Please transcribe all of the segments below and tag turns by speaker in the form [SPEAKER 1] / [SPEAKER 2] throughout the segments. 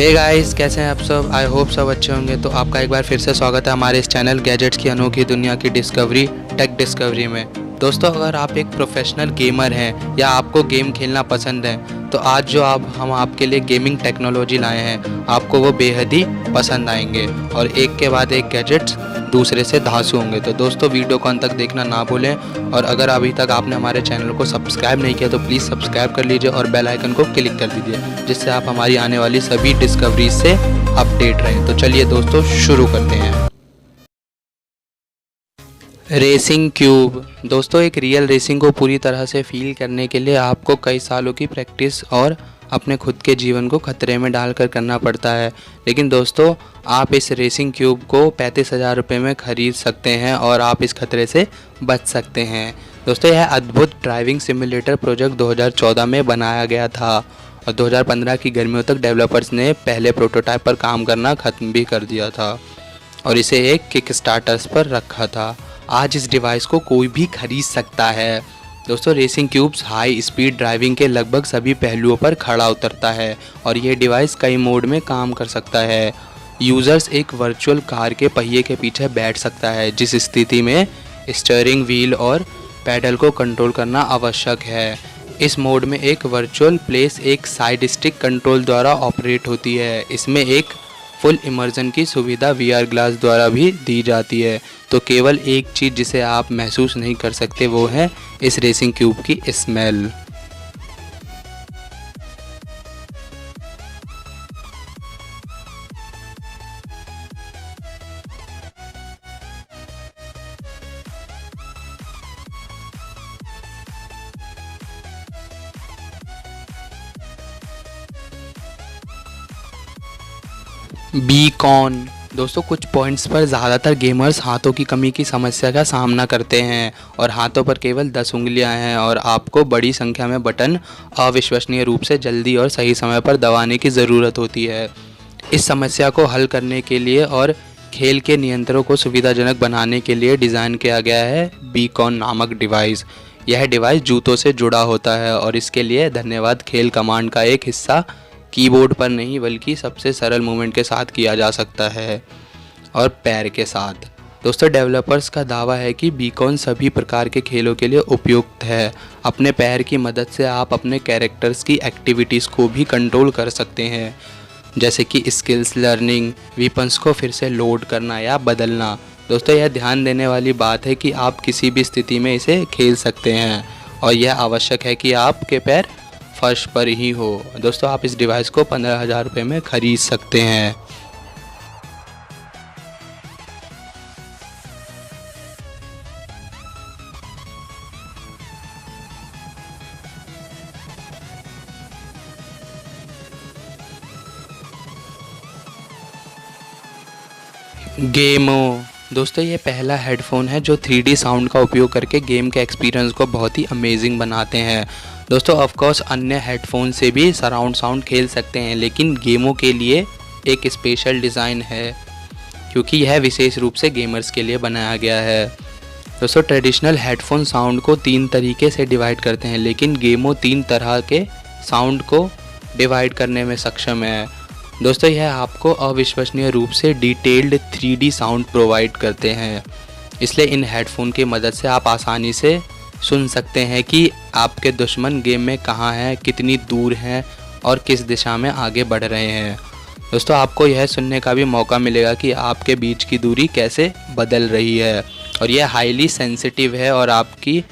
[SPEAKER 1] Hey guys, कैसे हैं आप सब। आई होप सब अच्छे होंगे। तो आपका एक बार फिर से स्वागत है हमारे इस चैनल गैजेट्स की अनोखी दुनिया की डिस्कवरी टेक डिस्कवरी में। दोस्तों, अगर आप एक प्रोफेशनल गेमर हैं या आपको गेम खेलना पसंद है तो आज जो हम आपके लिए गेमिंग टेक्नोलॉजी लाए हैं आपको वो बेहद ही पसंद आएंगे और एक के बाद एक गैजेट्स दूसरे से धांसू होंगे। तो दोस्तों, वीडियो को अंत तक देखना ना भूलें और अगर अभी तक आपने हमारे चैनल को सब्सक्राइब नहीं किया तो प्लीज़ सब्सक्राइब कर लीजिए और बेल आइकन को क्लिक कर दीजिए जिससे आप हमारी आने वाली सभी डिस्कवरीज से अपडेट रहें। तो चलिए दोस्तों, शुरू करते हैं। Racing cube. दोस्तों, एक रियल रेसिंग को पूरी तरह से फील करने के लिए आपको कई सालों की प्रैक्टिस और अपने खुद के जीवन को खतरे में डालकर करना पड़ता है, लेकिन दोस्तों आप इस रेसिंग क्यूब को 35,000 रुपये में ख़रीद सकते हैं और आप इस खतरे से बच सकते हैं। दोस्तों, यह अद्भुत ड्राइविंग सिमुलेटर प्रोजेक्ट 2014 में बनाया गया था और 2015 की गर्मियों तक डेवलपर्स ने पहले प्रोटोटाइप पर काम करना ख़त्म भी कर दिया था और इसे एक किक स्टार्टर्स पर रखा था। आज इस डिवाइस को कोई भी खरीद सकता है। दोस्तों, racing cubes high speed driving के लगभग सभी पहलुओं पर खड़ा उतरता है और ये डिवाइस कई मोड में काम कर सकता है। यूज़र्स एक वर्चुअल कार के पहिए के पीछे बैठ सकता है, जिस स्थिति में स्टीयरिंग व्हील और पैडल को कंट्रोल करना आवश्यक है। इस मोड में एक वर्चुअल प्लेस एक साइड स्टिक कंट्रोल द्वारा ऑपरेट होती है। इसमें एक फुल इमर्जन की सुविधा वीआर ग्लास द्वारा भी दी जाती है। तो केवल एक चीज़ जिसे आप महसूस नहीं कर सकते वो है इस रेसिंग क्यूब की स्मेल। बीकॉन। दोस्तों, कुछ पॉइंट्स पर ज़्यादातर गेमर्स हाथों की कमी की समस्या का सामना करते हैं और हाथों पर केवल 10 उंगलियां हैं और आपको बड़ी संख्या में बटन अविश्वसनीय रूप से जल्दी और सही समय पर दबाने की ज़रूरत होती है। इस समस्या को हल करने के लिए और खेल के नियंत्रणों को सुविधाजनक बनाने के लिए डिज़ाइन किया गया है बीकॉन नामक डिवाइस। यह डिवाइस जूतों से जुड़ा होता है और इसके लिए धन्यवाद खेल कमांड का एक हिस्सा कीबोर्ड पर नहीं बल्कि सबसे सरल मूवमेंट के साथ किया जा सकता है और पैर के साथ। दोस्तों, डेवलपर्स का दावा है कि बीकॉन सभी प्रकार के खेलों के लिए उपयुक्त है। अपने पैर की मदद से आप अपने कैरेक्टर्स की एक्टिविटीज़ को भी कंट्रोल कर सकते हैं, जैसे कि स्किल्स लर्निंग, वेपन्स को फिर से लोड करना या बदलना। दोस्तों, यह ध्यान देने वाली बात है कि आप किसी भी स्थिति में इसे खेल सकते हैं और यह आवश्यक है कि आपके पैर फर्श पर ही हो। दोस्तों, आप इस डिवाइस को 15,000 रुपये में ख़रीद सकते हैं। गेमो। दोस्तों, ये पहला हेडफोन है जो 3D साउंड का उपयोग करके गेम के एक्सपीरियंस को बहुत ही अमेजिंग बनाते हैं। दोस्तों, ऑफ कोर्स अन्य हेडफोन से भी सराउंड साउंड खेल सकते हैं, लेकिन गेमों के लिए एक स्पेशल डिज़ाइन है क्योंकि यह विशेष रूप से गेमर्स के लिए बनाया गया है। दोस्तों, ट्रेडिशनल हेडफोन साउंड को 3 तरीके से डिवाइड करते हैं, लेकिन गेमो 3 तरह के साउंड को डिवाइड करने में सक्षम है। दोस्तों, यह आपको अविश्वसनीय रूप से डिटेल्ड 3D साउंड प्रोवाइड करते हैं, इसलिए इन हेडफोन की मदद से आप आसानी से सुन सकते हैं कि आपके दुश्मन गेम में कहाँ हैं, कितनी दूर हैं और किस दिशा में आगे बढ़ रहे हैं। दोस्तों, आपको यह सुनने का भी मौका मिलेगा कि आपके बीच की दूरी कैसे बदल रही है और यह हाईली सेंसिटिव है और आपकी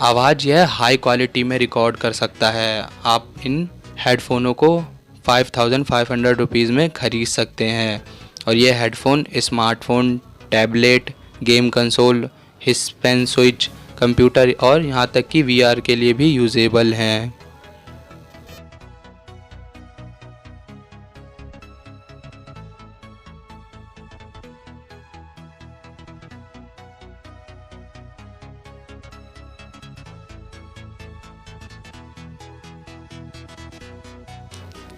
[SPEAKER 1] आवाज़ यह हाई क्वालिटी में रिकॉर्ड कर सकता है। आप इन हेडफोनों को 5,500 रुपीज़ में ख़रीद सकते हैं और ये headphone smartphone, tablet, game console, हिस्पेन स्विच, कंप्यूटर और यहाँ तक कि वीआर के लिए भी यूजेबल हैं।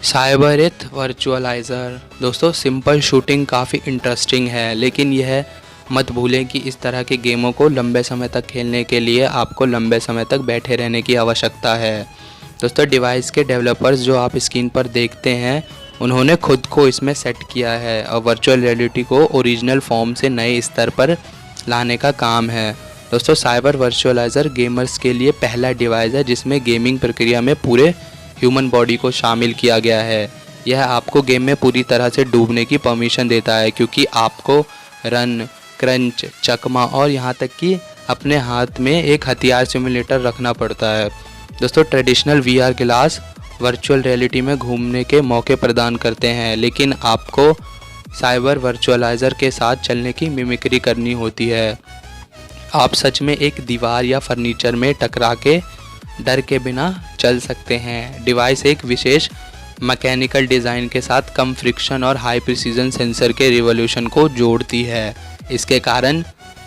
[SPEAKER 1] साइबरेथ वर्चुअलाइज़र। दोस्तों, सिंपल शूटिंग काफ़ी इंटरेस्टिंग है, लेकिन यह मत भूलें कि इस तरह के गेमों को लंबे समय तक खेलने के लिए आपको लंबे समय तक बैठे रहने की आवश्यकता है। दोस्तों, डिवाइस के डेवलपर्स जो आप स्क्रीन पर देखते हैं उन्होंने खुद को इसमें सेट किया है और वर्चुअल रियलिटी को ओरिजिनल फॉर्म से नए स्तर पर लाने का काम है। दोस्तों, साइबर वर्चुअलाइज़र गेमर्स के लिए पहला डिवाइस है जिसमें गेमिंग प्रक्रिया में पूरे ह्यूमन बॉडी को शामिल किया गया है। यह आपको गेम में पूरी तरह से डूबने की परमिशन देता है, क्योंकि आपको रन, क्रंच, चकमा और यहाँ तक कि अपने हाथ में एक हथियार सिमुलेटर रखना पड़ता है। दोस्तों, traditional VR glass virtual reality में घूमने के मौके प्रदान करते हैं, लेकिन आपको साइबर वर्चुअलाइज़र के साथ चलने की मिमिक्री करनी होती है। आप सच में एक दीवार या फर्नीचर में टकरा के डर के बिना चल सकते हैं। डिवाइस एक विशेष मैकेनिकल डिज़ाइन के साथ कम फ्रिक्शन और हाई प्रिसीजन सेंसर के रिवॉल्यूशन को जोड़ती है। इसके कारण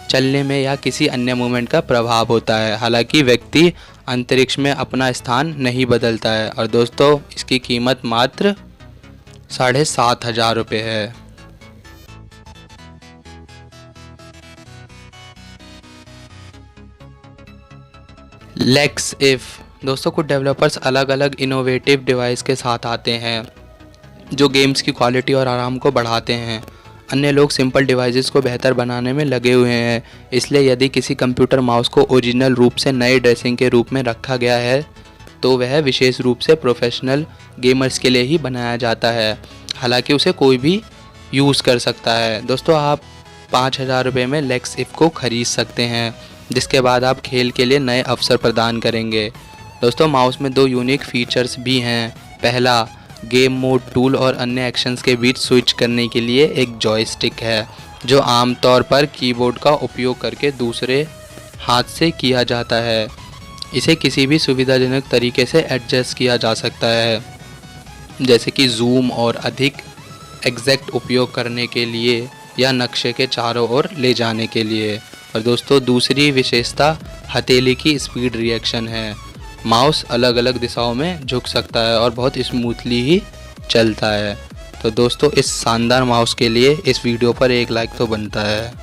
[SPEAKER 1] चलने में या किसी अन्य मूवमेंट का प्रभाव होता है। हालांकि व्यक्ति अंतरिक्ष में अपना स्थान नहीं बदलता है। और दोस्तों, इसकी कीमत मात्र 7,500 रुपये है। लेक्स इफ़ दोस्तों, कुछ डेवलपर्स अलग अलग इनोवेटिव डिवाइस के साथ आते हैं जो गेम्स की क्वालिटी और आराम को बढ़ाते हैं। अन्य लोग सिंपल डिवाइसेस को बेहतर बनाने में लगे हुए हैं। इसलिए यदि किसी कंप्यूटर माउस को ओरिजिनल रूप से नए ड्रेसिंग के रूप में रखा गया है तो वह विशेष रूप से प्रोफेशनल गेमर्स के लिए ही बनाया जाता है। हालांकि उसे कोई भी यूज़ कर सकता है। दोस्तों, आप 5,000 रुपये में लेक्स इफ़ को ख़रीद सकते हैं, जिसके बाद आप खेल के लिए नए अवसर प्रदान करेंगे। दोस्तों, माउस में 2 यूनिक फीचर्स भी हैं। पहला, गेम मोड, टूल और अन्य एक्शंस के बीच स्विच करने के लिए एक जॉयस्टिक है, जो आमतौर पर कीबोर्ड का उपयोग करके दूसरे हाथ से किया जाता है। इसे किसी भी सुविधाजनक तरीके से एडजस्ट किया जा सकता है, जैसे कि जूम और अधिक एग्जैक्ट उपयोग करने के लिए या नक्शे के चारों ओर ले जाने के लिए। और दोस्तों, दूसरी विशेषता हथेली की स्पीड रिएक्शन है। माउस अलग अलग दिशाओं में झुक सकता है और बहुत स्मूथली ही चलता है। तो दोस्तों, इस शानदार माउस के लिए इस वीडियो पर एक लाइक तो बनता है।